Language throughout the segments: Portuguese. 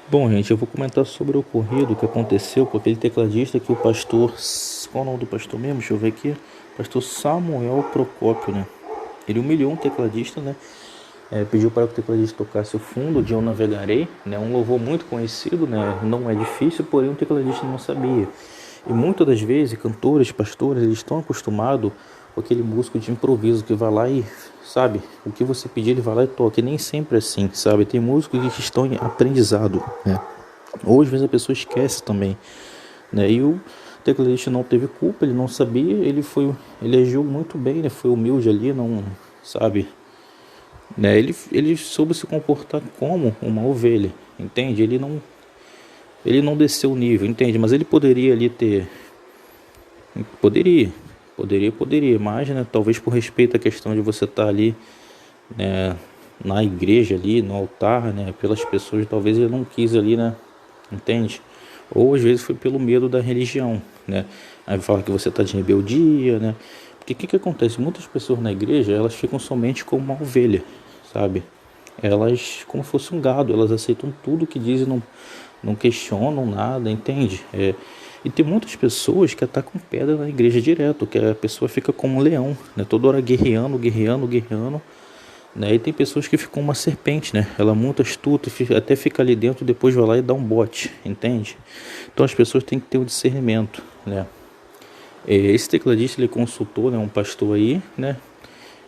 Bom, gente, eu vou comentar sobre o ocorrido que aconteceu com aquele tecladista que o pastor... Qual é o nome do pastor mesmo? Deixa eu ver aqui. Pastor Samuel Procópio, né? Ele humilhou um tecladista, né? Pediu para que o tecladista tocasse o fundo de Eu Navegarei, né? Um louvor muito conhecido, né? Não é difícil, porém o tecladista não sabia. E muitas das vezes, cantores, pastores, eles estão acostumados com aquele músico de improviso que vai lá e, sabe, o que você pedir ele vai lá e toca. E nem sempre é assim, sabe? Tem músicos que estão em aprendizado, né? Ou às vezes a pessoa esquece também, né? E o tecladista não teve culpa, ele não sabia, ele agiu muito bem, né? Foi humilde ali, não, sabe, né? Ele soube se comportar como uma ovelha, entende? Ele não desceu o nível, entende? Mas ele poderia ali ter, poderia, poderia, mas, né? Talvez por respeito à questão de você estar ali, né? Na igreja ali, no altar, né? Pelas pessoas, talvez ele não quis ali, né? Entende? Ou às vezes foi pelo medo da religião, né? Aí fala que você está de rebeldia, né? Porque o que acontece? Muitas pessoas na igreja, elas ficam somente como uma ovelha, sabe? Elas, como se fosse um gado, elas aceitam tudo que dizem, não questionam nada, entende? E tem muitas pessoas que atacam pedra na igreja direto, que a pessoa fica como um leão, né? Toda hora guerreando, guerreando, guerreando, né? E tem pessoas que ficam uma serpente, né? Ela é muito astuta, até fica ali dentro, depois vai lá e dá um bote, entende? Então as pessoas têm que ter o discernimento, né? Esse tecladista, ele consultou, né, um pastor aí, né?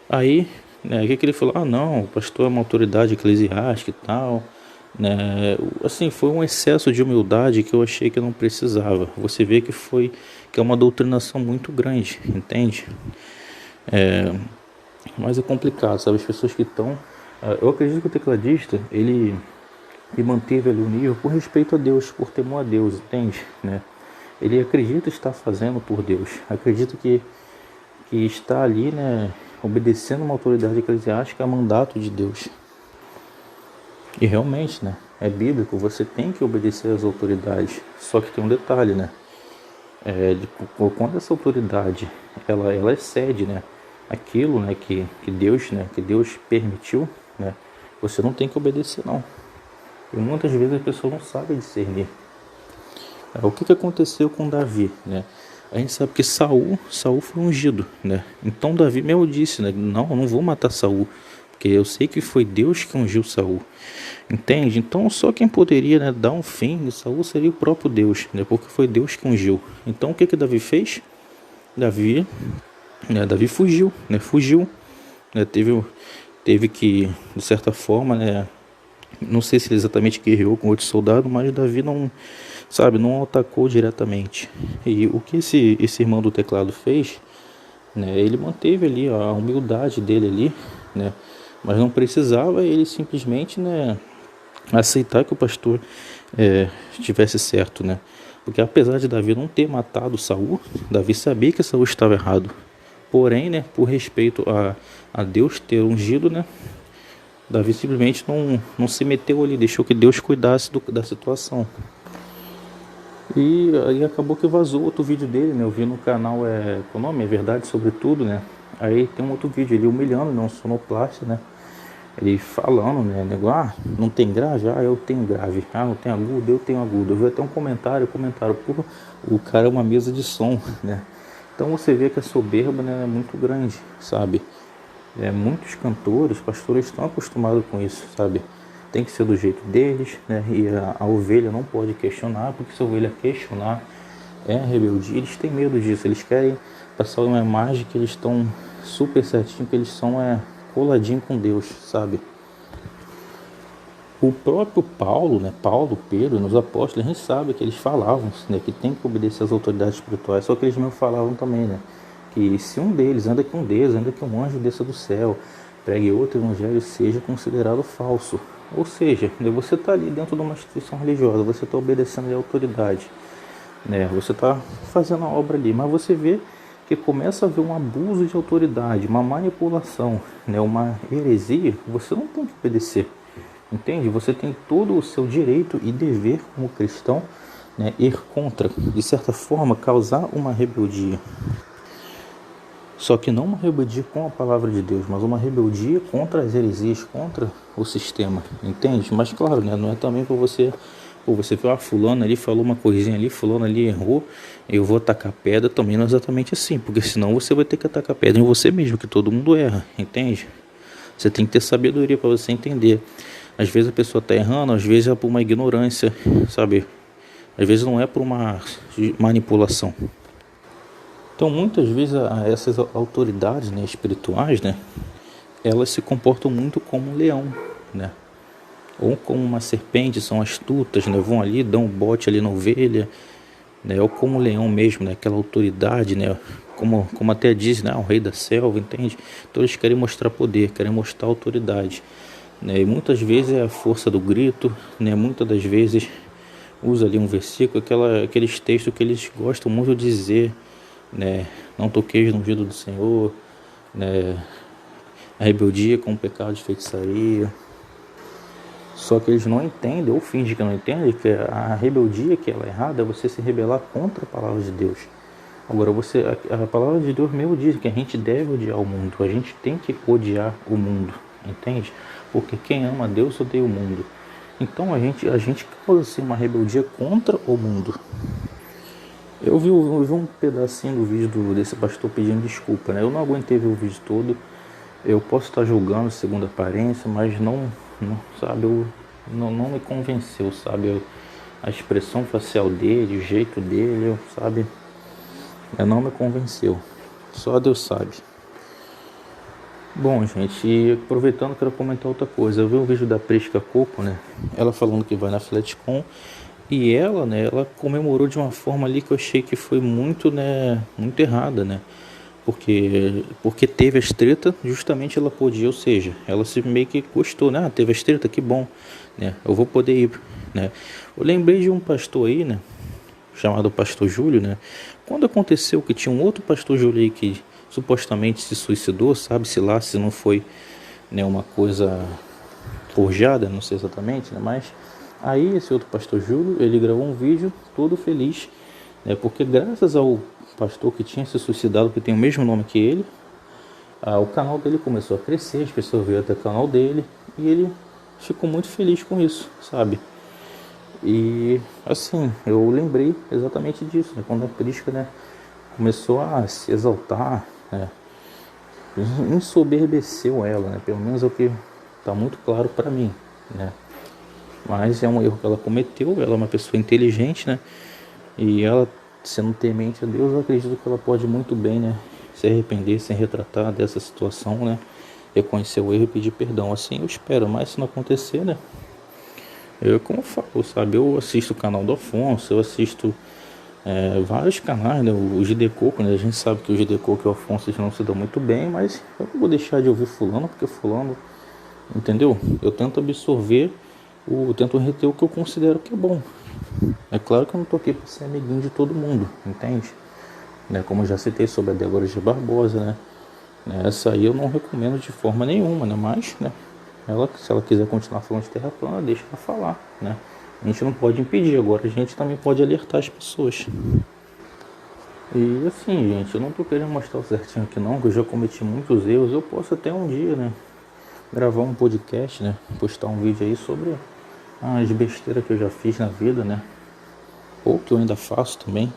Aí, né, o que ele falou? Ah, não, o pastor é uma autoridade eclesiástica e tal, né? Assim, foi um excesso de humildade que eu achei que não precisava. Você vê que é uma doutrinação muito grande, entende? Mas é complicado, sabe? As pessoas que estão... Eu acredito que o tecladista, ele manteve ali o nível por respeito a Deus, por temor a Deus, entende? Né? Ele acredita estar fazendo por Deus. Acredita que está ali, né, obedecendo uma autoridade eclesiástica a mandato de Deus. E realmente, né, é bíblico, você tem que obedecer às autoridades. Só que tem um detalhe, né? Quando essa autoridade ela excede, né, aquilo, né, que Deus permitiu, né, você não tem que obedecer, não. E muitas vezes a pessoa não sabe discernir. O que aconteceu com Davi, né? A gente sabe que Saul foi ungido, né? Então Davi mesmo disse, né? Não, eu não vou matar Saul, porque eu sei que foi Deus que ungiu Saul, entende? Então só quem poderia, né, dar um fim de Saul seria o próprio Deus, né? Porque foi Deus que ungiu. Então o que Davi fez? Davi fugiu, né? Fugiu, né? Teve que, de certa forma, né? Não sei se ele exatamente guerreou com outro soldado, mas Davi não, sabe, não atacou diretamente. E o que esse irmão do teclado fez, né? Ele manteve ali a humildade dele ali, né? Mas não precisava ele simplesmente, né, aceitar que o pastor estivesse certo, né? Porque apesar de Davi não ter matado Saul, Davi sabia que Saul estava errado. Porém, né, por respeito a Deus ter ungido, né, Davi simplesmente não se meteu ali, deixou que Deus cuidasse da situação. E aí acabou que vazou outro vídeo dele, né? Eu vi no canal, qual o nome? É Verdade Sobre Tudo, né? Aí tem um outro vídeo, ele humilhando, né, um sonoplasta, né? Ele falando, né? Não tem grave? Ah, eu tenho grave. Ah, não tem agudo? Eu tenho agudo. Eu vi até um comentário, pô, o cara é uma mesa de som, né? Então você vê que a soberba, né, é muito grande, sabe? Muitos cantores, pastores estão acostumados com isso, sabe? Tem que ser do jeito deles, né? E a ovelha não pode questionar, porque se a ovelha questionar é rebeldia. Eles têm medo disso, eles querem passar uma imagem que eles estão super certinho, que eles são coladinho com Deus, sabe? O próprio Paulo, né? Paulo, Pedro, nos apóstolos, a gente sabe que eles falavam, né, que tem que obedecer às autoridades espirituais, só que eles mesmo falavam também, né? Que se um deles anda com Deus, anda que um anjo desça do céu, pregue outro evangelho, seja considerado falso. Ou seja, você está ali dentro de uma instituição religiosa, você está obedecendo à autoridade, né? Você está fazendo a obra ali, mas você vê que começa a haver um abuso de autoridade, uma manipulação, né? Uma heresia, você não tem que obedecer, entende? Você tem todo o seu direito e dever como cristão, né, ir contra, de certa forma, causar uma rebeldia. Só que não uma rebeldia com a palavra de Deus, mas uma rebeldia contra as heresias, contra o sistema, entende? Mas claro, né, não é também para você Pô, você viu, fulano ali falou uma coisinha ali, fulano ali errou, eu vou atacar pedra também, não é exatamente assim, porque senão você vai ter que atacar pedra em você mesmo, que todo mundo erra, entende? Você tem que ter sabedoria para você entender. Às vezes a pessoa está errando, às vezes é por uma ignorância, sabe? Às vezes não é por uma manipulação. Então muitas vezes essas autoridades, né, espirituais, né, elas se comportam muito como um leão, né? Ou como uma serpente, são astutas, né? Vão ali, dão um bote ali na ovelha, né? Ou como um leão mesmo, né? Aquela autoridade, né? Como até diz, né? O rei da selva, entende? Então eles querem mostrar poder, querem mostrar autoridade, né? E muitas vezes é a força do grito, né? Muitas das vezes usa ali um versículo, aqueles textos que eles gostam muito de dizer, né? Não toqueis no ungido do Senhor, né? A rebeldia com o pecado de feitiçaria. Só que eles não entendem, ou fingem que não entendem, que a rebeldia, que ela é errada, é você se rebelar contra a palavra de Deus. Agora, a palavra de Deus mesmo diz que a gente deve odiar o mundo, a gente tem que odiar o mundo, entende? Porque quem ama a Deus odeia o mundo. Então a gente causa assim, uma rebeldia contra o mundo. Eu vi um pedacinho do vídeo desse pastor pedindo desculpa, né? Eu não aguentei ver o vídeo todo. Eu posso estar julgando segundo a aparência, mas não sabe, não me convenceu, sabe? A expressão facial dele, o jeito dele, sabe? Não me convenceu. Só Deus sabe. Bom, gente, e aproveitando, quero comentar outra coisa. Eu vi um vídeo da Prisca Coco, né? Ela falando que vai na Flatcom. E ela, né, ela comemorou de uma forma ali que eu achei que foi muito, né, muito errada, né? Porque teve as treta, justamente ela podia, ou seja, ela se meio que gostou, né? Teve as treta, que bom, né? Eu vou poder ir, né? Eu lembrei de um pastor aí, né? Chamado Pastor Júlio, né? Quando aconteceu que tinha um outro Pastor Júlio aí que supostamente se suicidou, sabe-se lá se não foi, né, uma coisa forjada, não sei exatamente, né? Mas aí esse outro Pastor Júlio, ele gravou um vídeo todo feliz, né? Porque graças ao pastor que tinha se suicidado, que tem o mesmo nome que ele, o canal dele começou a crescer, as pessoas viram até o canal dele e ele ficou muito feliz com isso, sabe? E assim, eu lembrei exatamente disso, né? Quando a Prisca, né, começou a se exaltar, né, ensoberbeceu ela, né? Pelo menos é o que está muito claro para mim, né? Mas é um erro que ela cometeu, ela é uma pessoa inteligente, né? E ela, sendo temente a Deus, eu acredito que ela pode muito bem, né, se arrepender, se retratar dessa situação, né? Reconhecer o erro e pedir perdão. Assim eu espero, mas se não acontecer, né? Como eu falo, sabe? Eu assisto o canal do Afonso, eu assisto vários canais, né? O GD Coco, né? A gente sabe que o GD Coco e o Afonso não se dão muito bem, mas eu não vou deixar de ouvir fulano, porque fulano, entendeu? Eu tento absorver, eu tento reter o que eu considero que é bom. É claro que eu não tô aqui para ser amiguinho de todo mundo, entende? Né? Como eu já citei sobre a Débora G. Barbosa, né? Essa aí eu não recomendo de forma nenhuma, né? Mas, né? Se ela quiser continuar falando de terra plana, deixa ela falar, né? A gente não pode impedir, agora a gente também pode alertar as pessoas. E assim, gente, eu não tô querendo mostrar o certinho aqui não, que eu já cometi muitos erros. Eu posso até um dia, né, gravar um podcast, né, postar um vídeo aí sobre as besteiras que eu já fiz na vida, né, ou que eu ainda faço também.